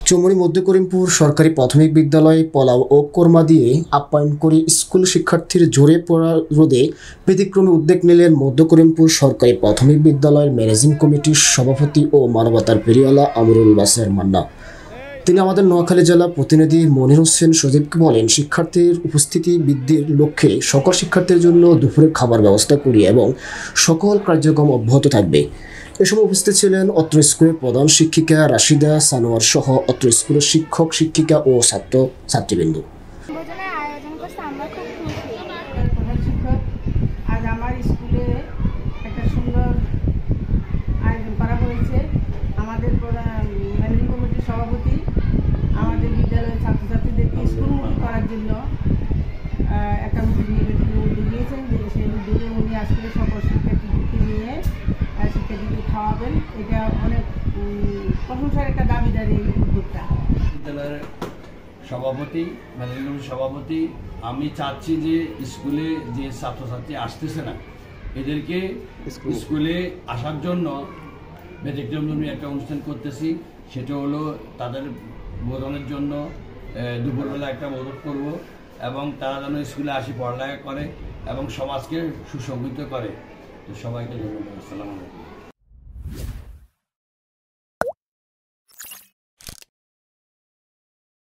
চৌমুহনী মধ্য করিমপুর সরকারি প্রাথমিক বিদ্যালয়ে পোলাও ও কোরমা দিয়ে আপ্যায়ন করে স্কুল শিক্ষার্থীর ঝরে পড়া রোধে ব্যতিক্রমী উদ্যোগ নিলেন মধ্য করিমপুর সরকারি প্রাথমিক বিদ্যালয়ের ম্যানেজিং কমিটির সভাপতি ও মানবতার পেরিওয়ালা আমিরুল বাসের মান্না। তিনি আমাদের নোয়াখালী জেলা প্রতিনিধি মনির হোসেন সজীবকে বলেন, শিক্ষার্থীর উপস্থিতি বৃদ্ধির লক্ষ্যে সকল শিক্ষার্থীর জন্য দুপুরের খাবার ব্যবস্থা করি এবং সকল কার্যক্রম অব্যাহত থাকবে। এ সময় উপস্থিত ছিলেন অত্র স্কুলের প্রধান শিক্ষিকা রাশিদা সানোয়ার সহ অত্র স্কুলের শিক্ষক শিক্ষিকা ও ছাত্র ছাত্রীবৃন্দ। আজ আমার স্কুলে একটা সুন্দর আয়োজন করা হয়েছে। আমাদের ম্যানেজিং কমিটির সভাপতি আমাদের বিদ্যালয়ের ছাত্রছাত্রীদেরকে স্কুলমুখী করার জন্য একটা উদ্যোগ নিয়েছেন। সেই উদ্যোগে উনি আজকে সকল শিক্ষার্থীদেরকে নিয়ে শিক্ষার্থীদের খাওয়াবেন। এটা অনেক প্রশংসার একটা দাবিদার এই উদ্যোগটা। বিদ্যালয়ের সভাপতি, ম্যানেজিং কমিটির সভাপতি, আমি চাচ্ছি যে স্কুলে যে ছাত্রছাত্রী আসতেছে না এদেরকে স্কুলে আসার জন্য ব্যতিক্রমী একটা অনুষ্ঠান করতেছি। সেটা হলো তাদের বোধনের জন্য দুপুরবেলা একটা বোধন করব এবং তারা যেন স্কুলে আসি পড়ালেখা করে এবং সমাজকে সুসংগঠিত করে। তো সবাইকে ধন্যবাদ। আসসালামু আলাইকুম।